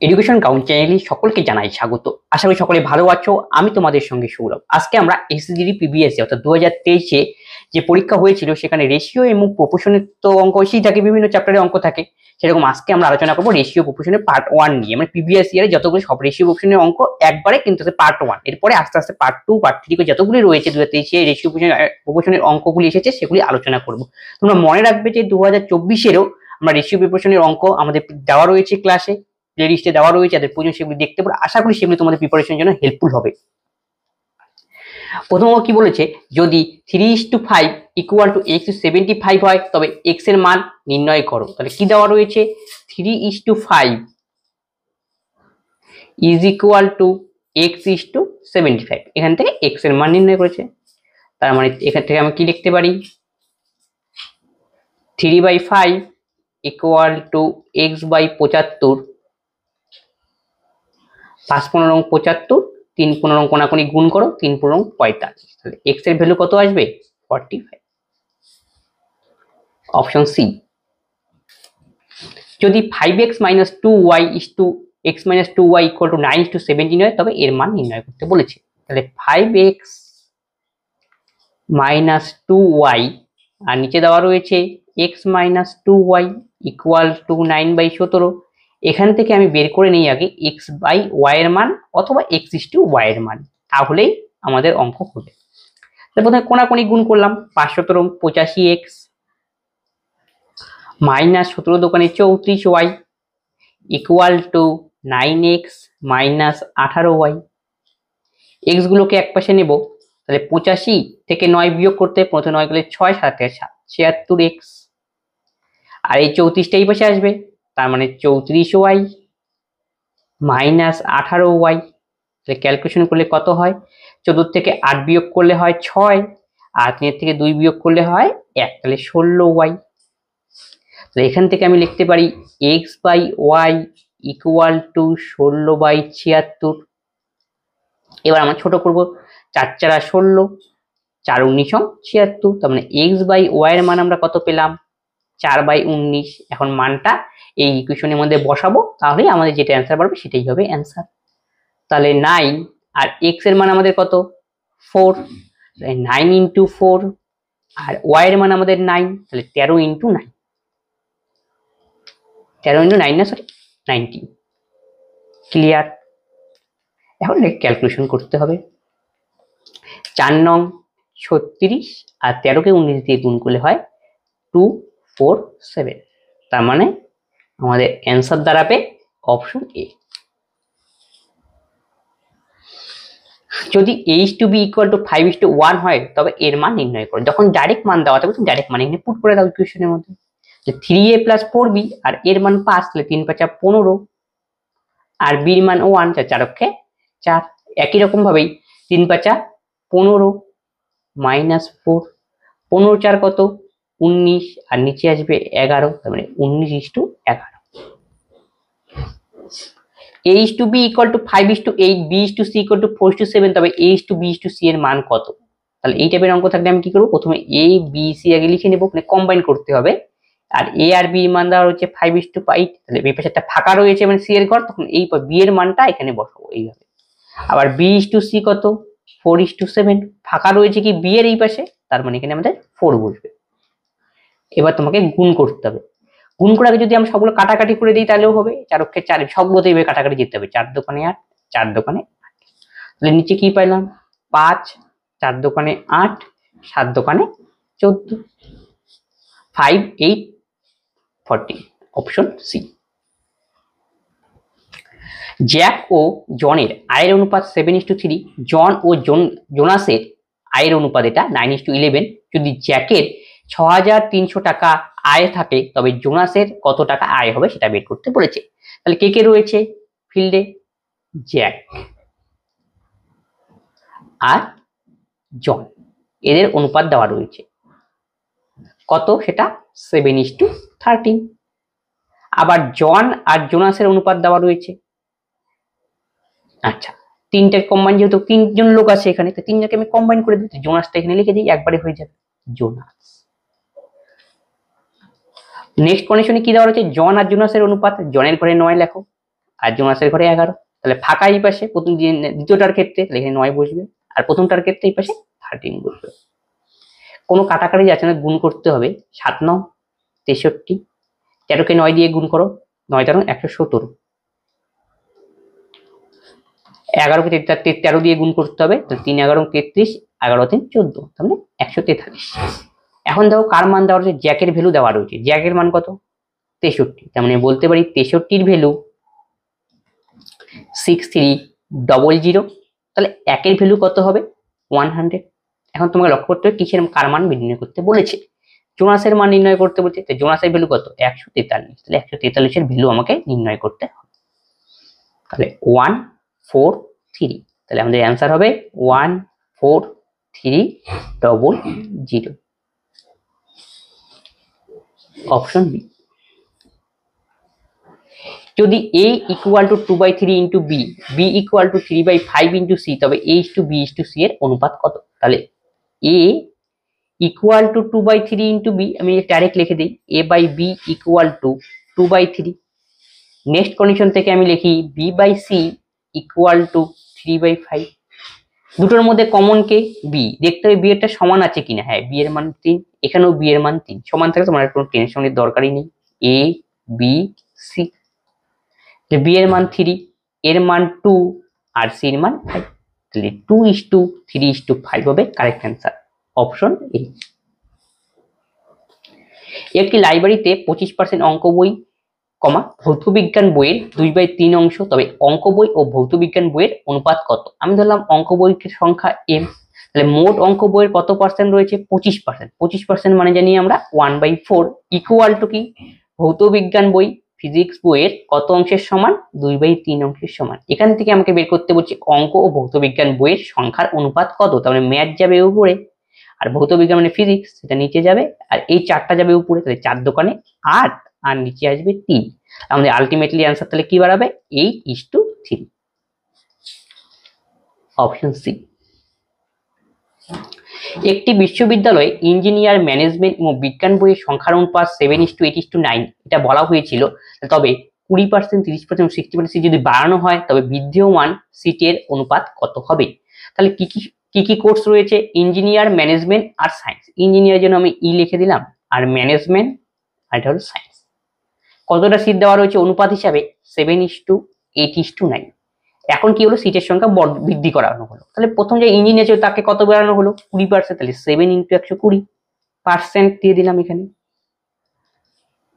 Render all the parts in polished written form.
Education count চ্যানেলে সকলকে জানাই স্বাগত। আশা করি সকলে ভালো আছো। আমি তোমাদের সঙ্গে সৌরভ। আজকে আমরা এসএসসি প্রিভিয়াস অর্থাৎ 2023 যে পরীক্ষা হয়েছিল সেখানে রেশিও এবং প্রপোর্শনের তো অঙ্ক এসেই থাকে, বিভিন্ন চ্যাপ্টারে অঙ্ক থাকে। সেরকম আজকে আমরা আলোচনা করবো রেশিও প্রপোর্শনের পার্ট 1 নিয়ে। মানে প্রিভিয়াস ইয়ারে যতগুলো সব রেশিও প্রপোর্শনের অঙ্ক একবারে কিন্তু পার্ট 1, এরপরে আস্তে আস্তে পার্ট 2 পার্ট 3 করে যতগুলি রয়েছে 2023 রেশিও প্রপোর্শনের অঙ্কগুলি এসেছে সেগুলি আলোচনা করব। তোমরা মনে রাখবে যে 2024-এরও আমরা রেশিও প্রপোর্শনের অঙ্ক আমাদের দেওয়া রয়েছে, ক্লাসে প্লেলিস্টে দেওয়া রয়েছে, যাদের প্রয়োজন সেগুলি দেখতে পারো। আশা করি সেগুলি তোমাদের প্রিপারেশনের জন্য হেল্পফুল হবে। প্রথম কি বলেছে, যদি 3:5 ইকুয়াল টু x75 হয় তবে x এর মান নির্ণয় করো। তাহলে কি দেওয়া রয়েছে, 3:5 ইজ ইকুয়াল টু x:75। এখান থেকে x এর মান নির্ণয় করেছে। তার মানে এখান থেকে আমি কি লিখতে পারি, 3/5 ইকুয়াল টু x/75। 5×15 75, 3×15 কোনাকুনি গুণ করো, 3×15 45। তাহলে x এর ভ্যালু কত আসবে, 45। Option C. যদি 5x - 2y x - 2y = 9:17 হয় তবে এর মান নির্ণয় করতে বলেছে। তাহলে 5x - 2y আর নিচে দেওয়া রয়েছে x - 2y = 9/17। এখান থেকে আমি বের করে নিই আগে x/y এর মান অথবা x:y এর মান, তাহলেই আমাদের অঙ্ক হবে। তাহলে প্রথমে কোনাকুনি গুণ করলাম, 5×17 85x -17 দোকানে 34y equal to 9x - 18y। x গুলোকে এক পাশে নেব, তাহলে 85 থেকে 9 বিয়োগ করতে, প্রথমে 9 গেলে 6, 7 থেকে 7, 76x। আর এই 34টা এই পাশে আসবে, তার মানে 34y - 18y। তাহলে ক্যালকুলেশন করলে কত হয়, 14 থেকে 8 বিয়োগ করলে হয় 6, আর 3 থেকে 2 বিয়োগ করলে হয় 1, তাহলে 16y। তাহলে এখান থেকে আমি লিখতে পারি x/y ইকুয়াল টু 16/76। এবার আমরা ছোট করব, 4×4 = 16, 4×19 = 76। তার মানে x/y এর মান আমরা কত পেলাম, 4/19। এখন মানটা এই ইকুয়েশনের মধ্যে বসাবো, তাহলেই আমাদের যেটা অ্যান্সার পারবে সেটাই হবে অ্যান্সার। তাহলে 9 আর x এর মান আমাদের কত, 4, 9 × 4, আর y এর মান আমাদের 9, তাহলে 13 × 9, 13 × 9 না, সরি 19। ক্লিয়ার? এখন ক্যালকুলেশন করতে হবে। 4 নং 36 আর 13কে 19 দিয়ে গুণ করলে হয় 247। তার মানে আমাদের অ্যান্সার দাঁড়াবে অপশন এ। যদি h/b = 5:1 হয় তবে এর মান নির্ণয় করো। যখন ডাইরেক্ট মান দেওয়া থাকবে তুমি ডাইরেক্ট মান এখানে পুট করে দাও ইকুয়েশনের মধ্যে। 3a + 4b আর এর মান 5, তাহলে 3×5 = 15, আর b এর মান 1, 4×4 = 4। একই রকম ভাবেই 3×5 = 15 -4, 15×4 কত, 19, আর নিচে আসবে 11, তার মানে 19:11। h/b = 5:8, b/c = 4:7, তবে h/b/c এর মান কত? তাহলে এই টাইপের অঙ্ক থাকলে আমি কি করব, প্রথমে a b c আগে লিখে নেব, মানে কম্বাইন করতে হবে। আর a আর b এর মান দেওয়া হচ্ছে 5:8, তাহলে এই পাশে একটা ফাঁকা রয়েছে মানে c এর ঘর, তখন এই b এর মানটা এখানে বসাবো এইভাবে। আবার b/c কত, 4:7, ফাঁকা রয়েছে কি b এর এই পাশে, তার মানে এখানে আমাদের 4 বসবে। এবার তোমাকে গুণ করতে হবে। গুণ করার আগে যদি আমরা সবগুলো কাটাকাটি করে দিই তাহলেও হবে, 4×4 4, সবগুলোতে এইভাবে কাটাকাটি যেতে হবে। 4 দোকানে 8, 4 দোকানে 8, তাহলে নিচে কি পাইলাম, 5, 4 দোকানে 8, 7 দোকানে 14, 5, 8, 14, অপশন সি। জ্যাক ও জনের আয়ের অনুপাত 7:3, জন ও জোনাসের আয়ের অনুপাত এটা 9:11। যদি জ্যাকের 6,300 টাকা আয় থাকে তবে জোনাসের কত টাকা আয় হবে সেটা বের করতে বলেছে। তাহলে কে কে রয়েছে ফিল্ডে, জ্যাক আর জন, এদের অনুপাত দেওয়া রয়েছে কত, সেটা 7:13। আবার জন আর জোনাসের অনুপাত দেওয়া রয়েছে, আচ্ছা তিনটাকে কম্বাইন, যেহেতু 3 জন লোক আছে এখানে, তো 3 জনকে আমি কম্বাইন করে দিই, জোনাসটা এখানে লিখে দিই, একবারে হয়ে যাবে জোনাস। নেক্সট কন্ডিশনে কি দেওয়া রয়েছে, জন আর জোনাসের অনুপাত, জনের ঘরে 9 লেখো, আর জোনাসের ঘরে 11, তাহলে ফাঁকা এই পাশে প্রথম দ্বিতীয়টার ক্ষেত্রে, তাহলে এখানে 9 বসবে, আর প্রথমটার ক্ষেত্রে এই পাশে 13 বসবে। কোনো কাটাকাটি যাচ্ছে না, গুণ করতে হবে। 7 9 63, 13কে 9 দিয়ে গুণ করো, 9 13 117, 11কে 13 দিয়ে গুণ করতে হবে, তাহলে 3 11 33, 11 3 14, তাহলে 143। এখন দেখো কার মান দেওয়া রয়েছে, জ্যাকের ভ্যালু দেওয়া রয়েছে। জ্যাকের মান কত, 63, তার মানে বলতে পারি 63-র ভ্যালু 6300। তাহলে একের ভ্যালু কত হবে, 100। এখন তোমাকে লক্ষ্য করতে হবে কিসের কার মান নির্ণয় করতে বলেছে, জোনাসের মান নির্ণয় করতে বলছে। তো জোনাসের ভ্যালু কত, 143, তাহলে 143-এর ভ্যালু আমাকে নির্ণয় করতে হবে। তাহলে 143, তাহলে আমাদের অ্যান্সার হবে 14300, অপশন বি। যদি a equal to 2/3 into B, B equal to 3/5 into C, তবে a is to b is to c এর অনুপাত কত? তাহলে a equal to 2/3 into B, আমি ডাইরেক্ট লিখে দিই a by B equal to 2/3। Next condition থেকে আমি লিখি b by C equal to 3/5। দুটোর মধ্যে কমন কে, b, দেখতে হবে b এরটা সমান আছে কিনা। হ্যাঁ, b এর মান 3, এখানেও b এর মান 3 সমান থাকে, তোমার কোনো টেনশনের দরকারই নেই। a b c, b এর মান 3, এর মান 2 আর c এর মান 5, তাহলে 2:3:5 হবে কারেক্ট অ্যান্সার, অপশন এ। একটি লাইব্রেরিতে 25% অঙ্ক বই, ভৌতবিজ্ঞান বইয়ের 2/3 অংশ, তবে অঙ্ক বই ও ভৌতবিজ্ঞান বইয়ের অনুপাত কত? আমি ধরলাম অঙ্ক বইয়ের সংখ্যা m, তাহলে মোট অঙ্ক বইয়ের কত পার্সেন্ট রয়েছে, 25%। 25% মানে জানি আমরা 1/4 ইকুয়াল টু কি, ভৌতবিজ্ঞান বই ফিজিক্স বইয়ের কত অংশের সমান, 2/3 অংশের সমান। এখান থেকে আমাকে বের করতে বলছি অঙ্ক ও ভৌতবিজ্ঞান বইয়ের সংখ্যার অনুপাত কত। তাহলে ম্যাথ যাবে উপরে, আর ভৌতবিজ্ঞান মানে ফিজিক্স সেটা নিচে যাবে, আর এই 4টা যাবে উপরে, তাহলে 4 দোকানে 8 আর নিচে আসবে 3। আমাদের আলটিমেটলি অ্যান্সার তাহলে কি বাড়াবে, 8:3, অপশন সি। একটি বিশ্ববিদ্যালয়ে ইঞ্জিনিয়ার, ম্যানেজমেন্ট এবং বিজ্ঞান বইয়ের সংখ্যার অনুপাত 7:8:9 এটা বলা হয়েছিল, তবে 20%, 30%, 60% যদি বাড়ানো হয় তবে বিদ্যমান সিটের অনুপাত কত হবে? তাহলে কি কি কোর্স রয়েছে, ইঞ্জিনিয়ার, ম্যানেজমেন্ট আর সায়েন্স। ইঞ্জিনিয়ার জন্য আমি ই লিখে দিলাম, আর ম্যানেজমেন্ট আর এটা হলো সায়েন্স। কতটা সিট দেওয়া রয়েছে অনুপাত হিসাবে, 7:8:9। এখন কি হলো, সিটের সংখ্যা বৃদ্ধি করানো হলো। তাহলে প্রথম যে ইঞ্জিনিয়ার ছিল তাকে কত বাড়ানো হলো, 20%, তাহলে 7 × 120% দিয়ে দিলাম এখানে,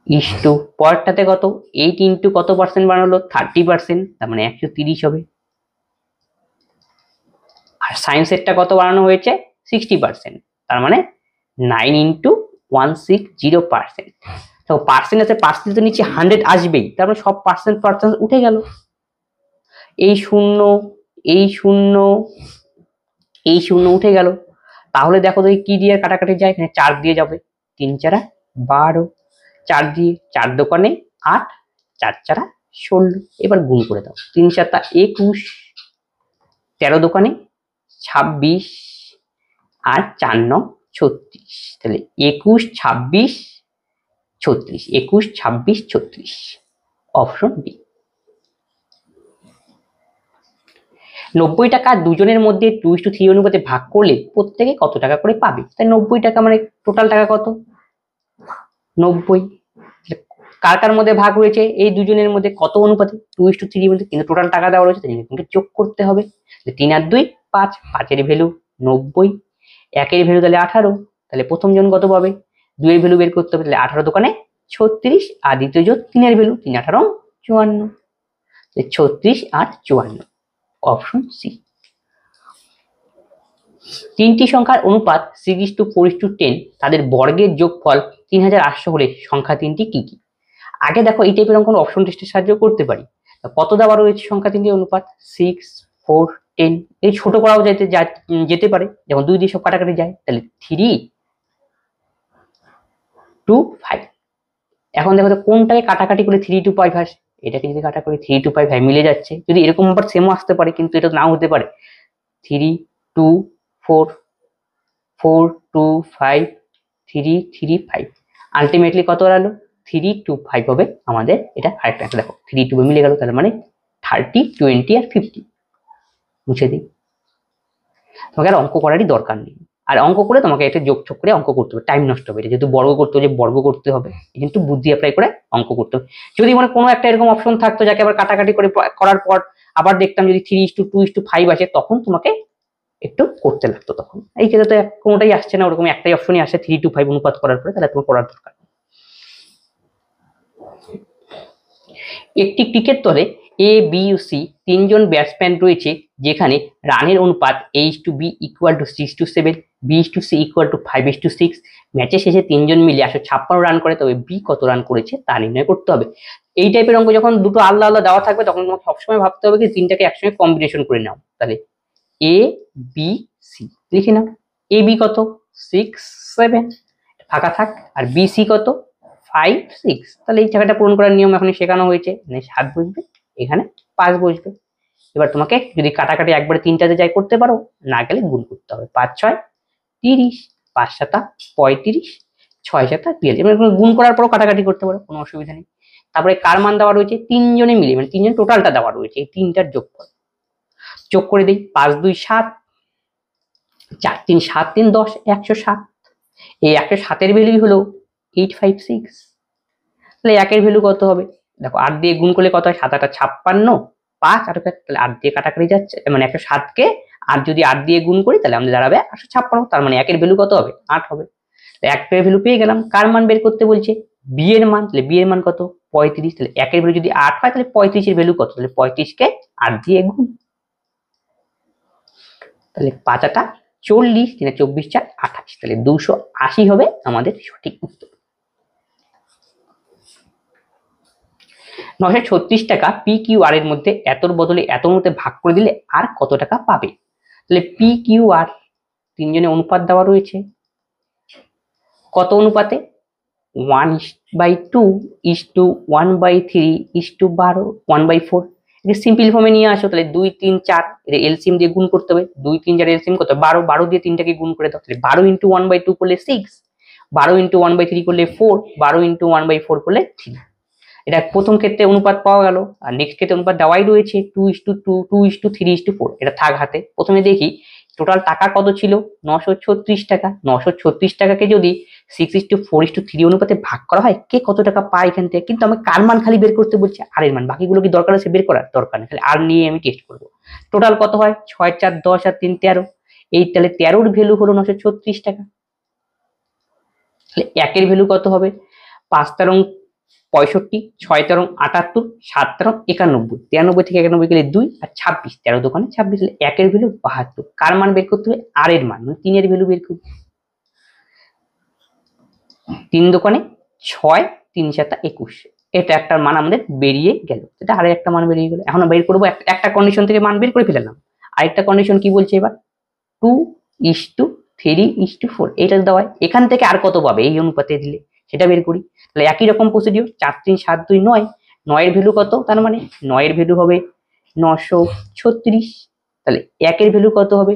ইস্টু পরেরটাতে কত, 8 × কত পার্সেন্ট বাড়ানো, 30%, তার মানে 130 হবে। আর সায়েন্সেরটা কত বাড়ানো হয়েছে, 60%, তার মানে 9 × 160%। তো পার্সেন্ট আছে, পার্সেন্ট নিচে 100 আসবেই, তার মানে সব পার্সেন্ট উঠে গেল। এই শূন্য, এই শূন্য, এই শূন্য উঠে গেল। তাহলে দেখো তো কি দিয়ে কাটাকাটি যায়, এখানে 4 দিয়ে যাবে, 3 4 12, 4 দিয়ে 4 দোকানে 8, 4 4 16। এবার গুণ করে দাও, 3 7 21, 13 দোকানে 26 আর 4 9 36, তাহলে 21 26 36, 21 26 36, অপশন বি। 90 টাকা দুজনের মধ্যে 2:3 অনুপাতে ভাগ করলে প্রত্যেকে কত টাকা করে পাবে? তাই 90 টাকা মানে টোটাল টাকা কত, 90। কার কার মধ্যে ভাগ হয়েছে, এই দুজনের মধ্যে কত অনুপাতে, 2:3 মধ্যে, কিন্তু টোটাল টাকা দেওয়া রয়েছে, তাই তোমাকে যোগ করতে হবে। 3 আর 2 5, 5 এর ভ্যালু 90, 1 এর ভ্যালু তাহলে 18, তাহলে প্রথম জন কত পাবে, 2 এর ভ্যালু বের করতে হবে, তাহলে 18 দোকানে 36, আর দ্বিতীয় জন 3 এর ভ্যালু 3 18 54, 36 আর 54, অপশন সি। তিনটি সংখ্যার অনুপাত 6:4:10, তাদের বর্গের যোগফল 3800 হলে সংখ্যা তিনটি কি কি? আগে দেখো এই টাইপের অঙ্ক অপশন টেস্টের সাহায্যে করতে পারি। কত দেওয়া রয়েছে সংখ্যা তিনটির অনুপাত, 6 4 10, এই ছোট করাও যেতে পারে, যেমন 2 দিয়ে সব কাটাকাটি যায়, তাহলে 3 2 5। এখন দেখো তো কোনটাকে কাটাকাটি করে 3 2 5 আসে, এটাকে যদি কাটা করি 3 2 5 মিলে যাচ্ছে। যদি এরকম আবার সেমও আসতে পারে, কিন্তু এটা নাও হতে পারে। 3 2 4 4 2 5 3 3 5, আলটিমেটলি কত দাঁড়ালো, 3 2 5 হবে আমাদের এটা কারেক্ট অ্যান্সার। দেখো 3 2 মিলে গেল, তার মানে 30, 20 আর 50 মুছে দিই। তোমাকে আর অঙ্ক করারই দরকার নেই। আর অঙ্ক করে তোমাকে এটা যোগ করে অঙ্ক করতে হবে, টাইম নষ্ট হবে। যেহেতু বর্গ করতে হবে, বর্গ করতে হবে, কিন্তু বুদ্ধি অ্যাপ্লাই করে অঙ্ক করতে হবে। যদি মানে কোনো একটা এরকম অপশন থাকতো যাকে আবার কাটাকাটি করে করার পর আবার দেখতাম যদি 3:2:5 আসে, তখন তোমাকে একটু করতে লাগতো। তখন এই ক্ষেত্রে তো কোনোটাই আসছে না, ওরকম একটাই অপশনই আসে 3:5 অনুপাত করার পরে, তাহলে তোমার করার দরকার। একটি ক্রিকেট দলে এ, বি ও সি তিনজন ব্যাটসম্যান রয়েছে, যেখানে রানের অনুপাত A/B = 6:7, B/C = 5:6। ম্যাচের শেষে তিনজন মিলে 156 রান করে, তবে বি কত রান করেছে তা নির্ণয় করতে হবে। এই টাইপের অঙ্ক যখন দুটো আলাদা আলাদা দেওয়া থাকবে, তখন তোমাকে সবসময় ভাবতে হবে কি তিনটাকে একসঙ্গে কম্বিনেশন করে নাও। তাহলে A, B, C লিখে নাও। A, B কত 6, 7 ফাঁকা থাক, আর B, C কত 5, 6। তাহলে এই জায়গাটা পূরণ করার নিয়ম এখন শেখানো হয়েছে। মানে 7 বসবে, এখানে 5 বসবে। এবার তোমাকে যদি কাটাকাটি একবারে তিনটাতে যাই করতে পারো, না গেলে গুণ করতে হবে। 5, 6, 30, 5, 7, 35, 6, 7, 42। এবার গুণ করার পরও কাটাকাটি করতে পারো, কোনো অসুবিধা নেই। তারপরে কার মান দেওয়া রয়েছে, তিনজনে মিলে, মানে তিনজন টোটালটা দেওয়া রয়েছে, এই তিনটার যোগ করে দিই। 5, 2, 7, 4, 3, 7, 3, 10, 107। এই 107 এর ভ্যালু হলো 856। তাহলে 1 এর ভ্যালু কত হবে, দেখো 8 দিয়ে গুণ করলে কত হয়, 7 8 56, 5 আর তাহলে 8 দিয়ে কাটাকাটি যাচ্ছে, মানে 107 কে আর যদি 8 দিয়ে গুণ করি তাহলে আমাদের দাঁড়াবে 856। তার মানে 1 এর ভ্যালু কত হবে, 8 হবে। তো 1 এর ভ্যালু পেয়ে গেলাম। কার মান বের করতে বলছে, বি এর মান। তাহলে বি এর মান কত 35। তাহলে 1 এর ভ্যালু যদি 8 হয়, তাহলে 35 এর ভ্যালু কত, তাহলে 35 কে 8 দিয়ে গুণ। তাহলে 5 8 40, 3 24 4 28। তাহলে 280 হবে আমাদের সঠিক উত্তর। 936 টাকা পি কিউ আর এর মধ্যে এতর বদলে এতর মধ্যে ভাগ করে দিলে আর কত টাকা পাবে। তাহলে পি কিউ আর তিনজনে অনুপাত দেওয়া রয়েছে, কত অনুপাতে, 1/2 = 1/3 = 12 1/4। এটা সিম্পল ফর্মে নিয়ে আসো। তাহলে 2 3 4 এর এলসিএম দিয়ে গুণ করতে হবে। 2 3 4 এলসিএম কত 12, 12 দিয়ে তিনটাকে গুণ করে দাও। তাহলে 12 × 1/2 করলে 6, 12 × 1/3 করলে 4, 12 × 1/4 করলে 3। এটা প্রথম ক্ষেত্রে অনুপাত পাওয়া গেল। আর নেক্সট ক্ষেত্রে অনুপাত দেওয়াই রয়েছে 2:2, 2:3:4। এটা থাক হাতে। প্রথমে দেখি টোটাল টাকা কত ছিল, 936 টাকা। 936 টাকাকে যদি 6:4:3 অনুপাতে ভাগ করা হয়, কে কত টাকা পায় এখান থেকে। কিন্তু আমি কার মান খালি বের করতে বলছি, আর এর মান। বাকিগুলো কি দরকার আছে বের করার, দরকার নেই। খালি আর নিয়ে আমি টেস্ট করব। টোটাল কত হয়, 6 4 10 আর 3 13। এই তাহলে 13 এর ভ্যালু হলো 936 টাকা। তাহলে 1 এর ভ্যালু কত হবে, 5 13 65, 6 13 78, 7 13 91। 93 থেকে 91 গেলে 2 আর 26, 13 দোকানে 26। তাহলে 1 এর ভ্যালু 72। কার মান বের করতে হবে, আর এর মান, মানে 3 এর ভ্যালু বের করব। 3 দোকানে 6, 3 7 21। এটা একটা মান আমাদের বেরিয়ে গেল। এটা আরেক একটা মান বেরিয়ে গেল। এখন বের করব একটা কন্ডিশন থেকে মান বের করে ফেললাম। আরেকটা কন্ডিশন কি বলছে এবার, 2:3:4। এটা দেওয়া হয়, এখান থেকে আর কত পাবে এই অনুপাতে দিলে সেটা বের করি। তাহলে একই রকম প্রসিডিউর, 4 3 7 2 9। 9 এর ভ্যালু কত, তার মানে 9 এর ভ্যালু হবে 936। তাহলে 1 এর ভ্যালু কত হবে,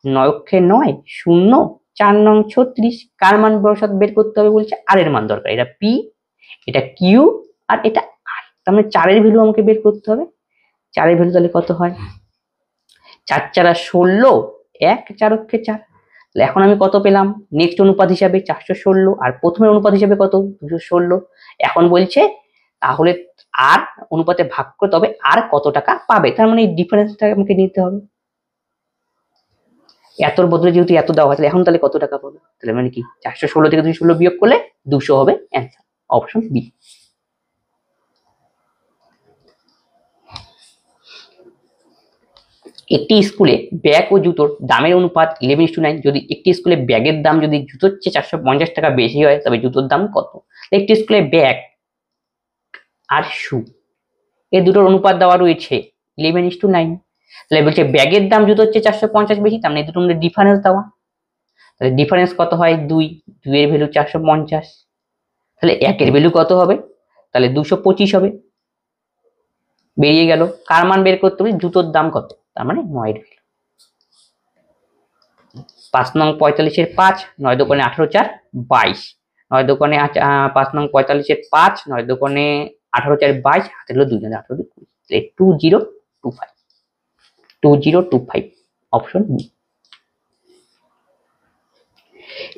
9 অক্ষে 9 0 4 9 36। কার মান বের করতে হবে বলছে, আর এর মান দরকার। এটা পি, এটা কিউ আর এটা আর। তার মানে 4 এর ভ্যালু আমাকে বের করতে হবে। 4 এর ভ্যালু তাহলে কত হয়, 4 4 16, 1 4 অক্ষে 4। তাহলে এখন আমি কত পেলাম, নেক্সট অনুপাত হিসাবে 416, আর প্রথমের অনুপাত হিসাবে কত 216। এখন বলছে তাহলে আর অনুপাতে ভাগ করতে হবে, আর কত টাকা পাবে। তার মানে এই ডিফারেন্সটা আমাকে নিতে হবে। এতর বদলে যেহেতু এত দেওয়া হয়, তাহলে এখন তাহলে কত টাকা পাবে। তাহলে মানে কি 416 থেকে 216 বিয়োগ করলে 200 হবে অ্যান্সার, অপশন বি। একটি স্কুলে ব্যাগ ও জুতোর দামের অনুপাত 11:9। যদি একটি স্কুলে ব্যাগের দাম যদি জুতোর চেয়ে 450 টাকা বেশি হয়, তবে জুতোর দাম কত। একটি স্কুলে ব্যাগ আর শু এই দুটোর অনুপাত দেওয়া রয়েছে 11:9। তাহলে বলছে ব্যাগের দাম জুতোর চেয়ে 450 বেশি, তার মানে এই দুটোর মধ্যে ডিফারেন্স দেওয়া। তাহলে ডিফারেন্স কত হয়, 2, 2 এর ভ্যালু 450। তাহলে 1 এর ভ্যালু কত হবে, তাহলে 225 হবে। বেরিয়ে গেল। কার মান বের করতে হবে, জুতোর দাম কত, তার মানে 9 এর ভ্যালু। 5 নং 45 এর 5, 9 দোকানে 18 4 22। 9 দোকানে 5 নং 45 এর 5, 9 দোকানে 18 4 22, হাতে হলো 2 18 2। 2025 2025 option B.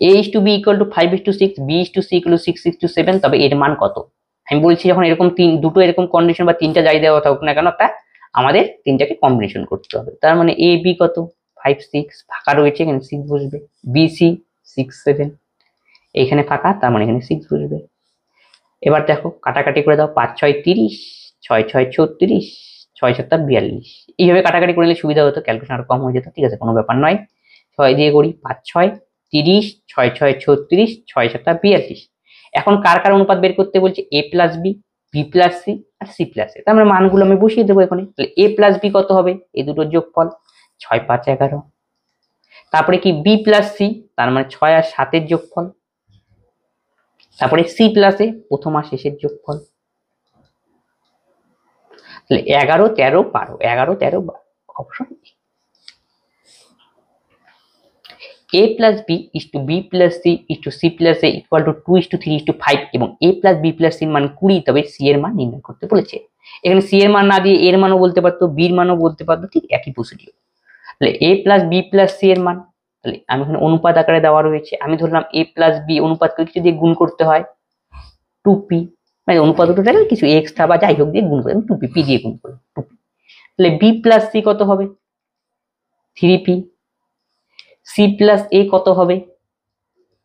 a is to b equal to 5 is to 6, b is to c equal to 6 is to 7, তবে এর মান কত? আমি বলছি যখন এরকম দুটো এরকম কন্ডিশন বা তিনটা যাই দেওয়া থাকুক না কেন, একটা আমাদের তিনটাকে কম্বিনেশন করতে হবে। তার মানে a b কত 5 6, ফাঁকা রয়েছে এখানে 6 বসবে, b c 6 7, এখানে ফাঁকা তার মানে এখানে 6 বসবে। এবার দেখো কাটাকাটি করে দাও, 5 6 30, 6 6 36, 6 7 42, এইভাবে কাটাকাটি করে নিলে সুবিধা হতো, ক্যালকুলেশন আরো কম হয়ে যেত। ঠিক আছে, কোনো ব্যাপার নয়। 6 দিয়ে করি, 5 6 30, 6 6 36, 6 7 42। এখন কার কার অনুপাত বের করতে বলছে? a plus B, B plus C আর সি প্লাস এ। তার মানে মানগুলো আমি বসিয়ে দেবো এখানে। তাহলে a প্লাস বি কত হবে? এই দুটোর যোগফল 6 5 11। তারপরে কি বি প্লাস সি, তার মানে 6 আর 7 এর যোগফল। তারপরে সি প্লাস এ, প্রথম আর শেষের যোগফল। তাহলে 11 13 12, 11 13 12 option a plus b is to b plus c is to c plus a equal to 2 is to 3 is to 5 এবং a plus b plus c এর মান 20, তবে c এর মান নির্ণয় করতে বলেছে। এখানে c এর মান না দিয়ে এর মানও বলতে পারতো, b এর মানও বলতে পারতো, ঠিক একই প্রসিডিউর। তাহলে a plus b plus c এর মান, তাহলে আমি এখানে অনুপাত আকারে দেওয়া রয়েছে, আমি ধরলাম a plus b অনুপাতকে কিছু দিয়ে গুণ করতে হয় 2p, মানে অনুপাত দুটো কিছু এক্সট্রা বা যাই হোক দিয়ে গুণ করে 2p, p দিয়ে গুণ করলাম 2p। তাহলে b plus c কত হবে? 3p। c প্লাস a কত হবে?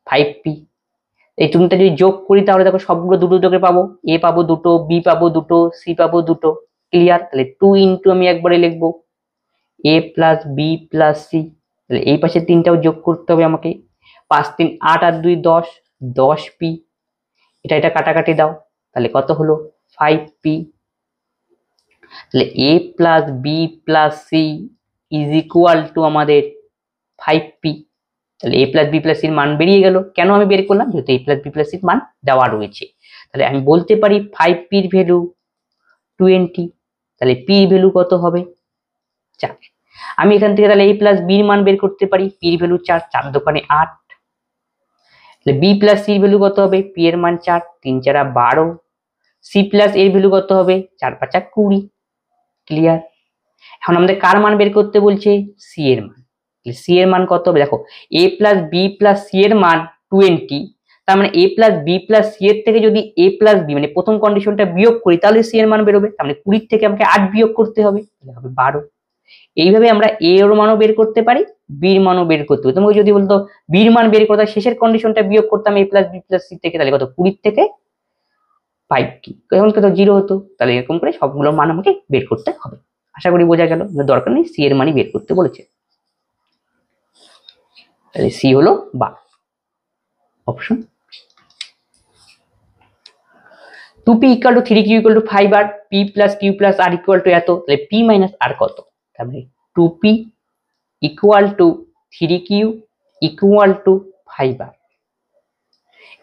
5p। এই তিনটা যদি যোগ করি তাহলে দেখো সবগুলো দুটো দুটো পাবো, a পাবো দুটো, b পাবো দুটো, c পাবো দুটো। ক্লিয়ার? তাহলে 2 ইন্টু আমি একবারে লিখবো a plus b plus c। তাহলে এই পাশে তিনটাও যোগ করতে হবে আমাকে, 5 3 8 আর 2 10, 10p। এটা কাটাকাটি দাও, তাহলে কত হলো? 5p। তাহলে a plus b plus c is equal to আমাদের 5p। তাহলে a plus b plus c এর মান বেরিয়ে গেল। কেন আমি বের করলাম? যেহেতু a plus b plus c এর মান দেওয়া রয়েছে। তাহলে আমি বলতে পারি 5p এর ভ্যালু 20। তাহলে p এর ভ্যালু কত হবে? 4। আমি এখান থেকে তাহলে a প্লাস b এর মান বের করতে পারি, p এর ভ্যালু 4, 4 দোকানে 8। তাহলে b প্লাস c এর ভ্যালু কত হবে? p এর মান 4, 3 4 12। c প্লাস এর ভ্যালু কত হবে? 4 5 20। ক্লিয়ার? এখন আমাদের কার মান বের করতে বলছে? c এর মান। c এর মান কত হবে? দেখো a plus b plus c এর মান 20, তার মানে a plus b plus c এর থেকে যদি a প্লাস b মানে প্রথম কন্ডিশনটা বিয়োগ করি তাহলে c এর মান বেরোবে। তার মানে 20 থেকে আমাকে 8 বিয়োগ করতে হবে, তাহলে হবে 12। এইভাবে আমরা a এর মানও বের করতে পারি, b এর মানও বের করতে পারি। তোমাকে যদি বলতো b এর মান বের করতে শেষের কন্ডিশনটা বিয়োগ করতাম a plus b plus c থেকে, তাহলে কত? 20 থেকে 5 কি এখন কত? 0 হতো। তাহলে এরকম করে সবগুলোর মান আমাকে বের করতে হবে। আশা করি বোঝা গেল, দরকার নেই c এর মানই বের করতে বলেছে। তাহলে সি হলো 12 option. 2p equal to 3q equal to 5 আর p plus q plus r equal to এত, তাহলে p minus r কত? তাহলে 2p equal to 3q equal to 5r।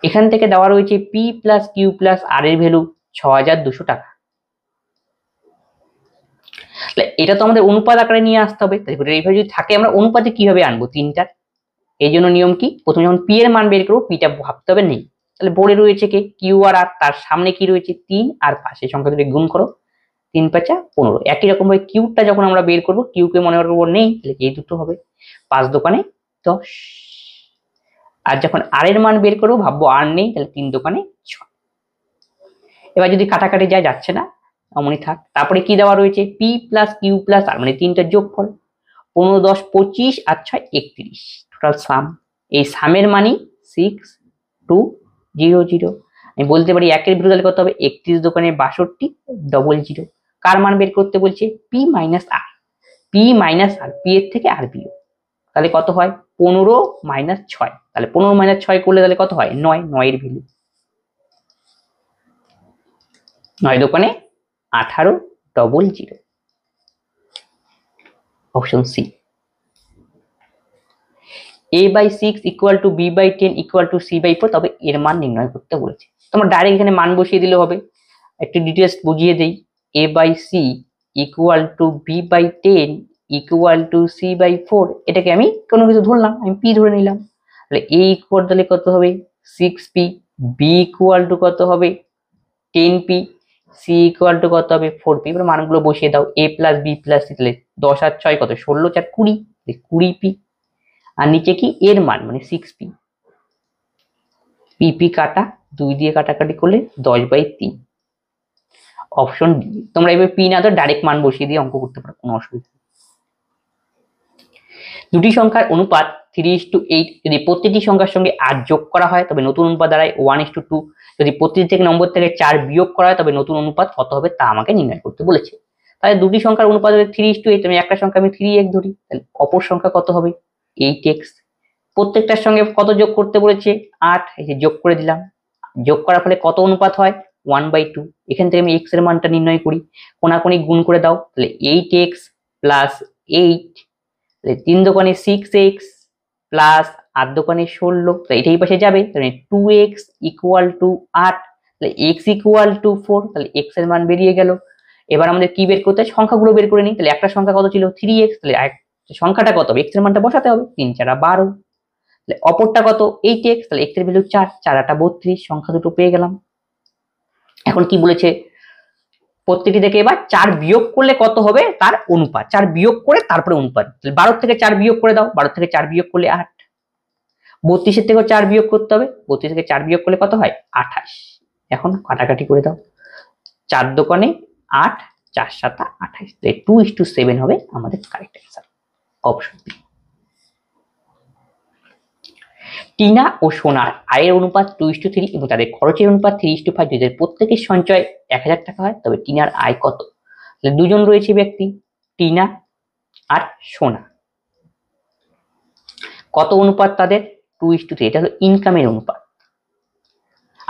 এখান থেকে দেওয়া রয়েছে p plus q plus r এর ভ্যালু 6200 টাকা। তাহলে এটা তো আমাদের অনুপাত আকারে নিয়ে আসতে হবে। তাহলে এইভাবে যদি থাকে আমরা অনুপাতে কিভাবে আনবো তিনটার? এই জন্য নিয়ম কি? প্রথমে যখন p এর মান বের করবো pটা ভাবতে হবে নেই। তাহলে বোর্ডে রয়েছে কি q আর r, তার সামনে কি রয়েছে 3 আর পাশে সংখ্যা দুটো গুণ করো, 3 5 15। একই রকম ভাবে কিউটা যখন আমরা বের করবো q কে মনে করবো নেই, তাহলে এই দুটো হবে 5 দোকানে 10। আর যখন r এর মান বের করবো ভাববো r নেই, তাহলে 3 দোকানে 6। এবার যদি কাটাকাটি যায় যাচ্ছে না, অমনি থাক। তারপরে কি দেওয়া রয়েছে? p plus q plus r মানে তিনটার যোগফল, 15 10 25 আর 6 31, টোটাল সাম। এই সামের মানই 6200। আমি বলতে পারি একের ভ্যালু তাহলে কত হবে? 31 দোকানে 62 00। কার মান বের করতে বলছে? p minus r, p minus r, p এর থেকে r বিয়োগ, তাহলে কত হয়? 15 মাইনাস 6। তাহলে 15 মাইনাস 6 করলে তাহলে কত হয়? 9, 9 এর ভ্যালু 9 দোকানে 1800। Option C. a/6 equal to b/10 equal to c/4, তবে এর মান নির্ণয় করতে বলেছে। তোমরা ডাইরেক্ট এখানে মান বসিয়ে দিলে হবে। একটু ডিটেইলস বুঝিয়ে দেই। a/c equal to b/10 equal to c/4, এটাকে আমি কোনো কিছু ধরলাম, আমি p ধরে নিলাম। তাহলে a ইকুয়াল তাহলে কত হবে? 6p, b ইকুয়াল টু কত হবে? 10p, সি ইকুয়াল টু কত হবে 4p, এবার মানগুলো বসিয়ে দাও, a plus B plus C, তাহলে 10 আর 6 কত, 16 4 20, 20p, আর নিচে কি এর মান মানে 6p, পিপি কাটা 2 দিয়ে কাটাকাটি করলে 10/3, অপশন ডি। তোমরা এবার পি না তো ডাইরেক্ট মান বসিয়ে দিয়ে অঙ্ক করতে পারো, কোনো অসুবিধা নেই। দুটি সংখ্যার অনুপাত 3:8, যদি প্রতিটি সংখ্যার সঙ্গে 8 যোগ করা হয় তবে নতুন অনুপাত দাঁড়ায় 1:2, যদি প্রতিটি থেকে নম্বর থেকে 4 বিয়োগ করা হয় তবে নতুন অনুপাত কত হবে তা আমাকে নির্ণয় করতে বলেছে। তাহলে দুটি সংখ্যার অনুপাত হবে 3:8, আমি একটা সংখ্যা আমি 3x ধরি, তাহলে অপর সংখ্যা কত হবে 8x। প্রত্যেকটার সঙ্গে কত যোগ করতে বলেছে 8, এই যে যোগ করে দিলাম, যোগ করার ফলে কত অনুপাত হয় 1/2। এখান থেকে আমি x এর মানটা নির্ণয় করি, কোনাকুনি গুণ করে দাও, তাহলে 8x প্লাস 8, 3 দোকানে 6x প্লাস 8 দোকানে 16, তো এটাই পাশে যাবে, তাহলে 2x ইকুয়াল টু 8, তাহলে x ইকুয়াল টু 4, তাহলে x এর মান বেরিয়ে গেল। এবার আমাদের কি বের করতে হয়, সংখ্যাগুলো বের করে নিই, তাহলে একটা সংখ্যা কত ছিল 3x, তাহলে সংখ্যাটা কত হবে, x এর মানটা বসাতে হবে, 3 4 12, তাহলে অপরটা কত 8x, তাহলে x এর ভ্যালু 4, 4 8 32, সংখ্যা দুটো পেয়ে গেলাম। এখন কি বলেছে, প্রত্যেকটি থেকে এবার 4 বিয়োগ করলে কত হবে তার অনুপাত, 4 বিয়োগ করে তারপরে অনুপাত, তাহলে 12 থেকে 4 বিয়োগ করে দাও, 12 থেকে 4 বিয়োগ করলে 8, 32 এর থেকেও 4 বিয়োগ করতে হবে, 32 থেকে 4 বিয়োগ করলে কত হয় 28। এখন কাটাকাটি করে দাও, 4 দোকানে 8, 4 7 28, তাই 2:7 হবে আমাদের correct answer, option B. Tina ও সোনার আয়ের অনুপাত 2:3 এবং তাদের খরচের অনুপাত 3:5, যদি প্রত্যেকের সঞ্চয় 1000 টাকা হয় তবে টিনার আয় কত। দুজন রয়েছে ব্যক্তি, টিনা আর সোনা, কত অনুপাত তাদের 2:3, এটা হলো ইনকামের অনুপাত,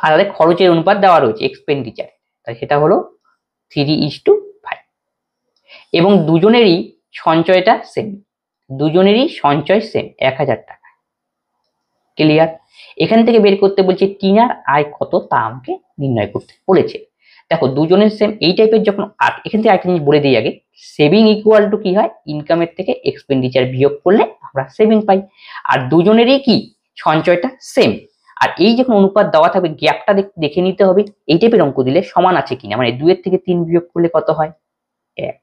আর তাদের খরচের অনুপাত দেওয়া রয়েছে এক্সপেন্ডিচার, তাই সেটা হলো 3:5, এবং দুজনেরই সঞ্চয়টা সেম, দুজনেরই সঞ্চয় সেম 1000 টাকা। ক্লিয়ার। এখান থেকে বের করতে বলছে টিনার আয় কত তা আমাকে নির্ণয় করতে বলেছে। দেখো দুজনের সেম এই টাইপের যখন, এখান থেকে একটা জিনিস বলে দিই আগে, সেভিং ইকুয়াল টু কি হয়, ইনকামের থেকে এক্সপেন্ডিচার বিয়োগ করলে আমরা সেভিং পাই, আর দুজনেরই কি সঞ্চয়টা সেম, আর এই যখন অনুপাত দেওয়া থাকবে গ্যাপটা দেখে নিতে হবে, এই টাইপের অঙ্ক দিলে সমান আছে কিনা, মানে 2 এর থেকে 3 বিয়োগ করলে কত হয় 1,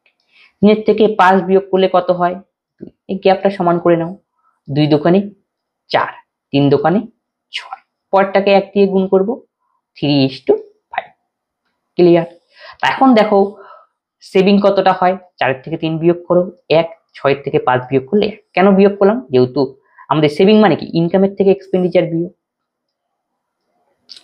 3 এর থেকে 5 বিয়োগ করলে কত হয় 2, এই গ্যাপটা সমান করে নাও, 2 দোকানে 4, 3 দোকানে 6, পরটাকে 1 দিয়ে গুণ করব, 3:5। ক্লিয়ার। এখন দেখো সেভিং কতটা হয়, 4 এর থেকে 3 বিয়োগ করো 1, 6 এর থেকে 5 বিয়োগ করলে 1, কেন বিয়োগ করলাম, যেহেতু আমাদের সেভিং মানে কি ইনকামের থেকে এক্সপেন্ডিচার বিয়োগ,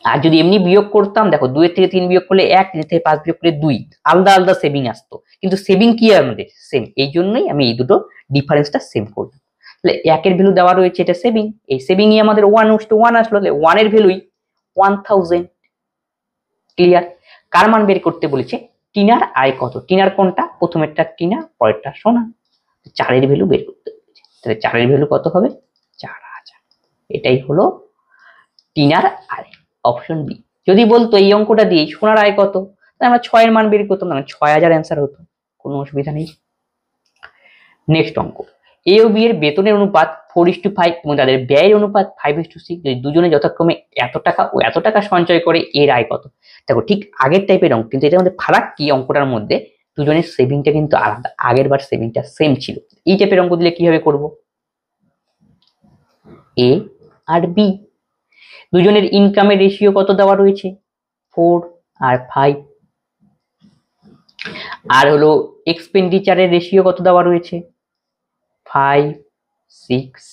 আর যদি এমনি বিয়োগ করতাম দেখো 2 এর থেকে 3 বিয়োগ করলে 1, 3 এর থেকে 5 বিয়োগ করলে 2, আলাদা আলাদা সেভিং আসতো, কিন্তু সেভিং কি আমাদের সেম, এই জন্যই আমি এই দুটো ডিফারেন্সটা সেম করলাম। তাহলে 1 এর ভ্যালু দেওয়া রয়েছে, এটা সেভিং, এই সেভিংই আমাদের 1:1 আসলো, তাহলে 1 এর ভ্যালুই 1000। ক্লিয়ার। কার মান বের করতে বলেছে, টিনার আয় কত, টিনার কোনটা, প্রথমেরটা টিনা পরেরটা সোনা, 4 এর ভ্যালু বের করতে বলেছে, তাহলে 4 এর ভ্যালু কত হবে 4000, এটাই হলো টিনার আয়, অপশন বি। যদি বলতো এই অঙ্কটা দিয়ে সোনার আয় কত, তাহলে আমরা 6 এর মান বের করতাম, না 6000 অ্যান্সার হতো, কোনো অসুবিধা নেই। নেক্সট অঙ্ক, এ ও বি এর বেতনের অনুপাত 4:5 এবং তাদের ব্যয়ের অনুপাত 5:6, যদি দুজনে যথাক্রমে এত টাকা ও এত টাকা সঞ্চয় করে এর আয় কত। দেখো ঠিক আগের টাইপের অঙ্ক, কিন্তু এটার মধ্যে ফারাক কি, অঙ্কটার মধ্যে দুজনের সেভিংটা কিন্তু আলাদা, আগের বার সেভিংটা সেম ছিল। এই টাইপের অঙ্ক দিলে কিভাবে করব, এ আর বি, দুজনের ইনকামের রেশিও কত দেওয়া রয়েছে 4 আর 5, আর হলো এক্সপেন্ডিচারের রেশিও কত দেওয়া রয়েছে 5 6,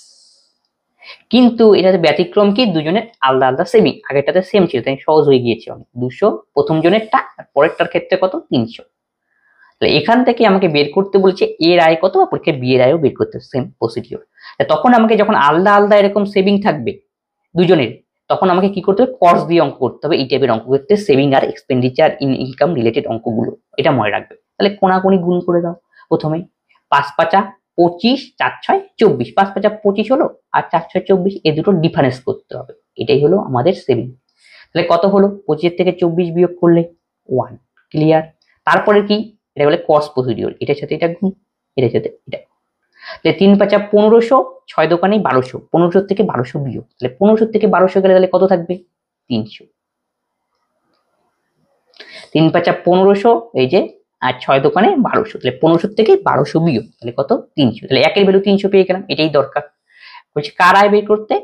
কিন্তু এটাতে ব্যতিক্রম কি, দুজনের আলাদা আলাদা সেভিং, আগেরটাতে সেম ছিল তাই সহজ হয়ে গিয়েছে অনেক, 200 প্রথম জনেরটা আর পরেরটার ক্ষেত্রে কত 300। তাহলে এখান থেকে আমাকে বের করতে বলেছে এর আয় কত, বা পরীক্ষায় বি এর আয়ও বের করতে, সেম প্রসিডিওর। তখন আমাকে যখন আলাদা আলাদা এরকম সেভিং থাকবে দুজনের, তখন আমাকে কি করতে হবে, কস দিয়ে অঙ্ক করতে হবে, এই টাইপের অঙ্ক করতে সেভিং আর এক্সপেন্ডিচার ইনকাম রিলেটেড অঙ্কগুলো, এটা মনে রাখবে। তাহলে কোনাকুনি গুণ করে দাও, প্রথমে 5 5 25, 4 6 24, 5 5 25 হলো, আর 4 6 24, এই দুটো ডিফারেন্স করতে হবে, এটাই হলো আমাদের সেভিং। তাহলে কত হলো, 25 থেকে 24 বিয়োগ করলে 1। ক্লিয়ার। তারপরে কি, এটা বলে কস প্রসিডিওর, এটার সাথে এটা গুণ, এটার সাথে এটা, তাহলে 3 5 1500, 6 দোকানে 1200, 1500 থেকে 1200 বিয়োগ, তাহলে 1500 থেকে 1200 গেলে তাহলে কত থাকবে 300, 3×5 1500, এই যে, আর 6 দোকানে 1200, তাহলে 1500 থেকে 1200 বিয়োগ, তাহলে কত? 300। তাহলে একের ভ্যালু 300 পেয়ে গেলাম, এটাই দরকার। বলছি কার আয় বের করতে?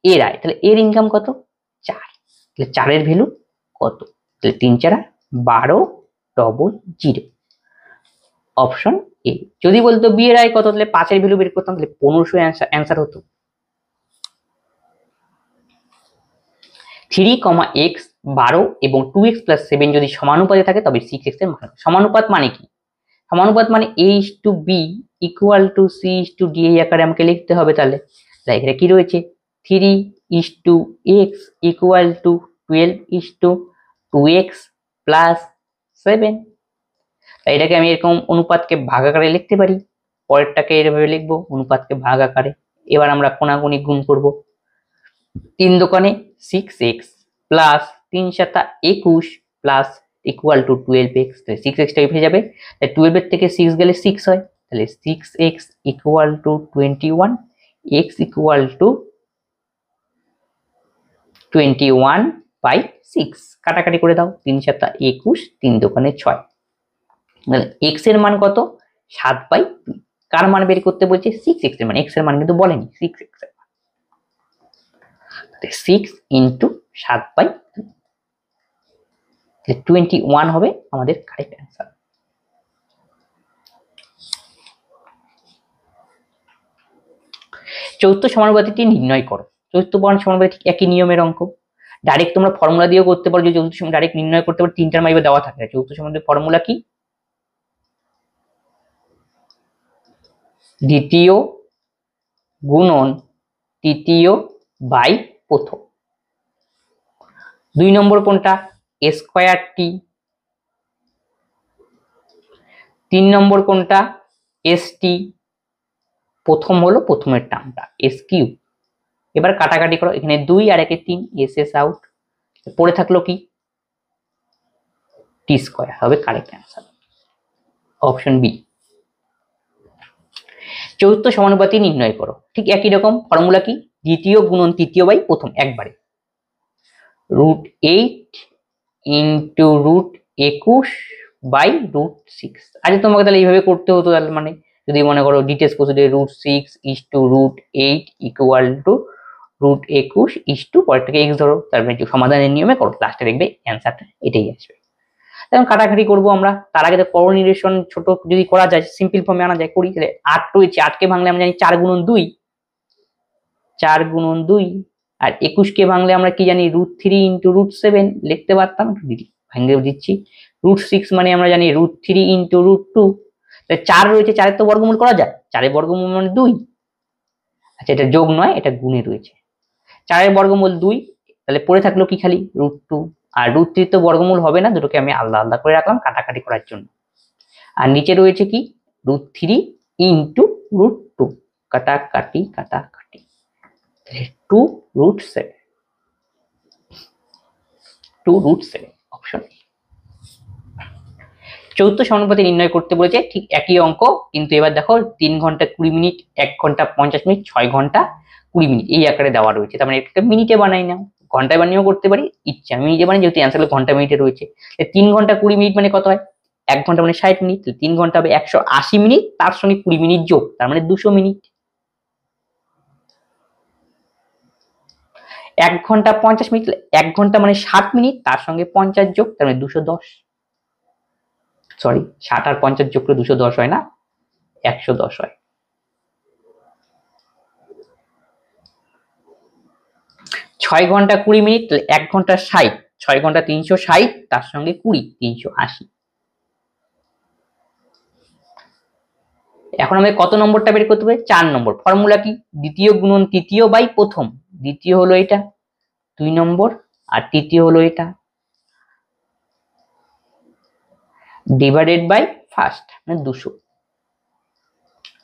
এর আয়। তাহলে এর ইনকাম কত? 4। তাহলে 4 এর ভ্যালু কত? তাহলে 3 4 1200। Option A. যদি বলতো বি এর আয় কত, তাহলে 5 এর ভ্যালু বের করতাম, তাহলে 1500 অ্যান্সার হতো। 3, x 12 এবং 2x + 7 যদি সমানুপাতে থাকে তবে 6x এর মান। সমানুপাত মানে কি? সমানুপাত মানে a:b = c:d এই আকারে আমাকে লিখতে হবে। তাহলে এখানে কি রয়েছে? 3:x = 12:2x + 7। এটাকে আমি এরকম অনুপাতকে ভাগ আকারে লিখতে পারি। পরেরটাকে এভাবে লিখবো, অনুপাতকে ভাগ আকারে। এবার আমরা কোনাগুনি গুণ করব। 3 দোকানে 6x plus 3 7 21 plus equal to 12x। তাহলে 6x টা হয়ে যাবে, তাহলে 12 এর থেকে 6 গেলে 6 হয়, তাহলে 6x = 21, x = 21/6। কাটাকাটি করে দাও, 3 7 21, 3 দোকানে 6। তাহলে x এর মান কত? 7/2। কার মান বের করতে বলছে? 6x এর মান। x এর মান কিন্তু বলেনি, 6x এর মান। 6 × 7/2, 21 হবে আমাদের কারেক্ট অ্যান্সার। চতুর্থ সমানুপাতিটি নির্ণয় করো। চতুর্থ সমানুপাতি ঠিক একই নিয়মের অঙ্ক। ডাইরেক্ট তোমরা ফর্মুলা দিয়েও করতে পারো, যে চতুর্থ সমানুপাতি ডাইরেক্ট নির্ণয় করতে পারো, তিনটার মাইবে দেওয়া থাকে। চতুর্থ সমানুপাতির ফর্মুলা কি? দ্বিতীয় গুণন তৃতীয় বাই প্রথম। 2 নম্বর কোনটা? a²t। 3 নম্বর কোনটা? st। প্রথম হলো প্রথমের টার্মটা s3। এবার কাটাকাটি করো, এখানে 2 আর 1 এ 3, ss আউট। পড়ে থাকলো কি? t² হবে কারেক্ট অ্যান্সার। Option B. চতুর্থ সমানুপাতি নির্ণয় করো। ঠিক একই রকম ফর্মুলা কি? দ্বিতীয় গুণন তৃতীয় বাই প্রথম, একবারে। √8 × √21/√6। আচ্ছা তোমাকে তাহলে এইভাবে করতে হতো, তাহলে মানে যদি মনে করো ডিটেলস প্রসিডিউরে √6 = √8 = √21 পরেরটাকে x ধরো, তারপরে একটু সমাধানের নিয়মে করো, লাস্টে দেখবে অ্যান্সারটা এটাই আসবে। এখন কাটাকাটি করবো আমরা। তার আগে তো করোনিরেশন ছোট যদি করা যায়, সিম্পল ফর্মে আনা যায়, করি। তাহলে 8 রয়েছে, 8 কে ভাঙলে আমরা জানি 4 × 2, 4 × 2। আর 21 কে ভাঙলে আমরা কি জানি? √3 × √7 লিখতে পারতাম, ভাঙে দিচ্ছি। √6 মানে আমরা জানি √3 × √2। তাহলে 4 রয়েছে, 4 এর তো বর্গমূল করা যায়, 4 এর বর্গমূল মানে 2। আচ্ছা এটা যোগ নয়, এটা গুণে রয়েছে। 4 এর বর্গমূল 2, তাহলে পড়ে থাকলো কি? খালি √2। আর √3 তো বর্গমূল হবে না, দুটোকে আমি আলাদা আলাদা করে রাখলাম কাটাকাটি করার জন্য। আর নিচে রয়েছে কি? √3 × √2, কাটাকাটি কাটাকাটি, 2√7, 2√7 অপশন। চতুর্থ সমানুপাতি নির্ণয় করতে বলেছে, ঠিক একই অঙ্ক, কিন্তু এবার দেখো 3 ঘন্টা 20 মিনিট, 1 ঘন্টা 50 মিনিট, 6 ঘন্টা 20 মিনিট এই আকারে দেওয়া রয়েছে। তার মানে এটাকে মিনিটে বানাই না, ঘন্টায় বানিয়েও করতে পারি, ইচ্ছা মিনিটে বানাই, যেহেতু অ্যান্সার ঘন্টা মিনিটে রয়েছে। 3 ঘন্টা 20 মিনিট মানে কত হয়? 1 ঘন্টা মানে 60 মিনিট, 3 ঘন্টা হবে 180 মিনিট, তার সঙ্গে 20 মিনিট যোগ, তার মানে 200 মিনিট। 1 ঘন্টা 50 মিনিট, 1 ঘন্টা মানে 60 মিনিট, তার সঙ্গে 50 যোগ, তার মানে 210। সরি, 60 আর 50 যোগ করে 210 হয় না, 110 হয়। 6 ঘন্টা 20 মিনিট, 1 ঘন্টা 60, 6 ঘন্টা 360, তার সঙ্গে 20, 380। এখন আমাদের কত নম্বরটা বের করতে হবে? 4 নম্বর। ফর্মুলা কি? দ্বিতীয় গুণন তৃতীয় বাই প্রথম। দ্বিতীয় হলো এটা 2 নম্বর, আর তৃতীয় হলো এটা ডিভাইডেড বাই ফার্স্ট, মানে 200।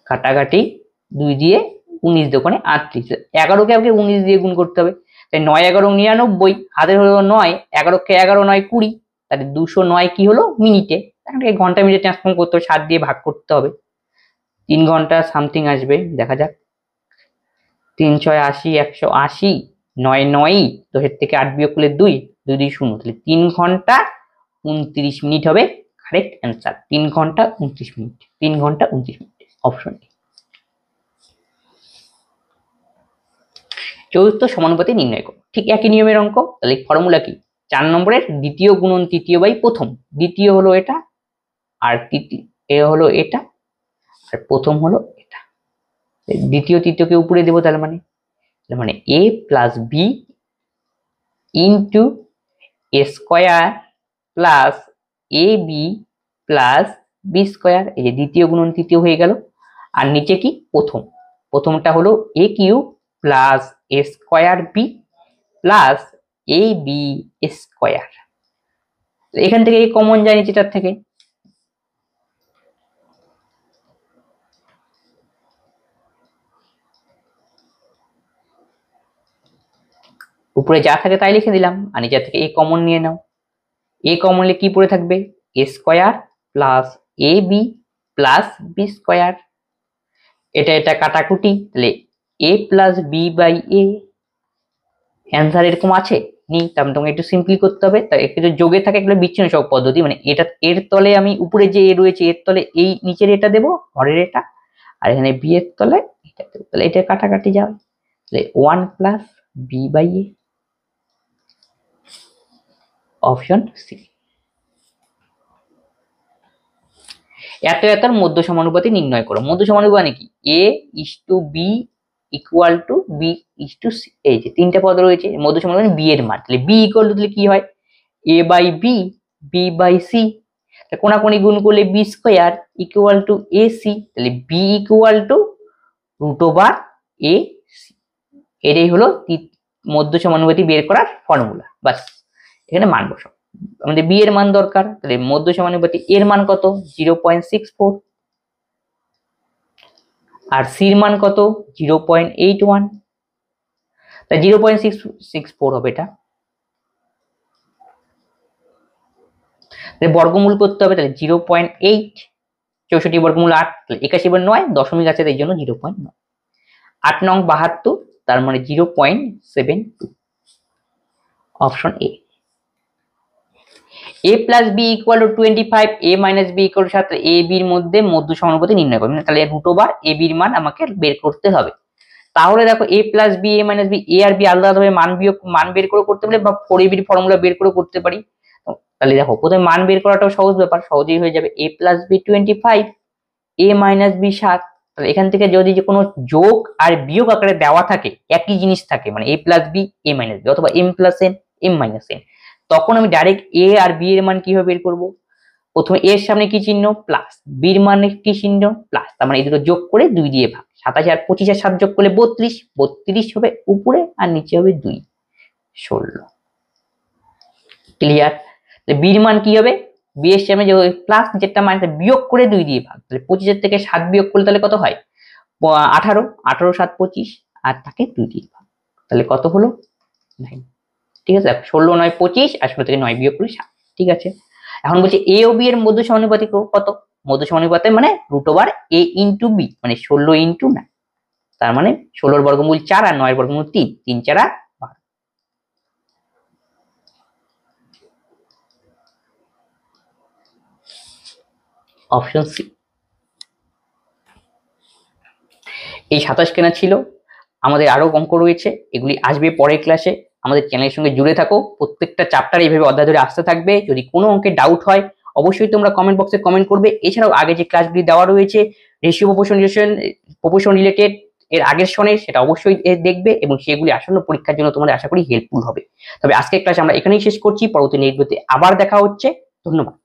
কাটাকাটি 2 দিয়ে 19 দোকানে 38, 11 কে 19 দিয়ে গুণ করতে হবে। তাই 9 11 99, হাতের হলো 9, 11 কে 11 9 20, তাহলে 209 কি হলো? মিনিটে। এখানে ঘন্টা মিনিটে ট্রান্সফর্ম করতে হবে, 7 দিয়ে ভাগ করতে হবে। 3 ঘন্টা সামথিং আসবে, দেখা যাক। 3 6 80, 180, 9 9, তো এর থেকে 8 বিয়োগ করলে 2, 2 2 0, তাহলে 3 ঘন্টা 29 মিনিট হবে কারেক্ট অ্যান্সার। 3 ঘন্টা 29 মিনিট, 3 ঘন্টা 29 মিনিট অপশন ডি। চতুর্থ সমানুপাতি নির্ণয় করো, ঠিক একই নিয়মের অঙ্ক। তাহলে ফর্মুলা কি? 4 নম্বরের দ্বিতীয় গুণন তৃতীয় বাই প্রথম। দ্বিতীয় হলো এটা, আর তৃতীয় হলো এটা, আর প্রথম হলো এটা। দ্বিতীয় তৃতীয়কে উপরে দেবো, তার মানে a plus B into A square plus A B plus B square. এই যে দ্বিতীয় গুণন তৃতীয় হয়ে গেল। আর নিচে কি? প্রথম। প্রথমটা হলো এ Q plus A square B plus A B square. এখান থেকে কমন যায় নিচেটার থেকে, উপরে যা থাকে তাই লিখে দিলাম, আর নিচে থেকে এ কমন নিয়ে নাও। এ কমন নিলে কি পড়ে থাকবে? A square plus A B plus B square. এটা কাটাকুটি, তাহলে A plus B by A. Answer এরকম আছে নি, তার তোমাকে একটু সিম্পলি করতে হবে। তাই একটু যোগে থাকে এগুলো বিচ্ছিন্ন সব পদ্ধতি, মানে এটা এর তলে আমি উপরে যে এ রয়েছে এর তলে এই নিচের এটা দেবো, হরের এটা, আর এখানে বি এর তলে এটা দেবো। তাহলে এটা কাটাকাটি যাবে, তাহলে 1 plus B by A. Option C. এত মধ্য সমানুপাতি নির্ণয় করো। মধ্য সমানুপাতি মানে কি? A is to B equal to B is to C. এই যে তিনটা পদ রয়েছে, মধ্য সমানুপাতি বি এর মান। তাহলে বি ইকুয়াল টু, তাহলে কি হয়? A by B, B by C. কোনাকুনি গুণ করলে B square equal to A C. তাহলে B equal to root over A C. এটাই হলো মধ্য সমানুপাতি বের করার ফর্মুলা। বাস এখানে মান বসাও। আমাদের বি এর মান দরকার, তাহলে মধ্য সমানুপাতি এর মান কত? 0.64। আর সির মান কত? 0.81। তাই 0.664 হবে এটা। বর্গমূল করতে হবে, তাহলে 0.8। 64 বর্গমূল 8, তাহলে 81 বার 9, দশমিক আছে তাই জন্য 0.9। 8 নং 72, তার মানে 0.72। Option A. a plus B equal to 25, a minus B equal to 7। A বির মধ্যে মধ্য সমানুপাতি নির্ণয় করবেন, তাহলে রুট ওভার এ বির মান আমাকে বের করতে হবে। তাহলে দেখো a plus B, A minus B, A আর বি আলাদা ভাবে মান বের করে করতে পারি, বা 4ab ফর্মুলা বের করে করতে পারি। তাহলে দেখো প্রথমে মান বের করাটাও সহজ ব্যাপার, সহজেই হয়ে যাবে। a plus B 25, a minus B 7। তাহলে এখান থেকে যদি যে কোনো যোগ আর বিয়োগ আকারে দেওয়া থাকে, একই জিনিস থাকে, মানে a plus B, A minus B, অথবা m plus n, m minus n, তখন আমি ডাইরেক্ট a আর b এর মান কিভাবে বের করব? প্রথমে এর সামনে কি চিহ্ন? প্লাস, বির মানে কি চিহ্ন? প্লাস। তার মানে এই দুটো যোগ করে 2 দিয়ে ভাগ। 27 আর 25 আর 7 যোগ করলে 32, 32 হবে উপরে, আর নিচে হবে 2, 16। ক্লিয়ার? বির মান কি হবে? বি এর সামনে যে প্লাস, যেটা মাইনাস, বিয়োগ করে 2 দিয়ে ভাগ। তাহলে 25 থেকে 7 বিয়োগ করলে তাহলে কত হয়? 18, 18 7 25, আর তাকে 2 দিয়ে ভাগ। তাহলে কত হলো? 9। ঠিক আছে, 16 9 25, আর 16 থেকে 9 বিয়োগ করলে 7। ঠিক আছে, এখন বলছি এ ও বি এর মধ্য সমানুপাতি কত? মধ্য সমানুপাতে মানে রুট ওভার এ ইন্টু বি, মানে 16 ইন্টু 9। তার মানে 16 এর বর্গমূল 4 আর 9 এর বর্গমূল 3, 3 4 12। Option C. এই 27 কেনা ছিল। আমাদের আরো অঙ্ক রয়েছে, এগুলি আসবে পরের ক্লাসে। আমাদের চ্যানেলের সঙ্গে জুড়ে থাকো, প্রত্যেকটা চ্যাপ্টার এইভাবে অধ্যায় ধরে আসতে থাকবে। যদি কোনো অঙ্কের ডাউট হয় অবশ্যই তোমরা কমেন্ট বক্সে কমেন্ট করবে। এছাড়াও আগে যে ক্লাসগুলি দেওয়া রয়েছে রেশিও প্রপোর্শন রিলেটেড এর আগের সনে, সেটা অবশ্যই দেখবে, এবং সেগুলি আসন্ন পরীক্ষার জন্য তোমাদের আশা করি হেল্পফুল হবে। তবে আজকের ক্লাস আমরা এখানেই শেষ করছি, পরবর্তী ভিডিওতে আবার দেখা হচ্ছে। ধন্যবাদ।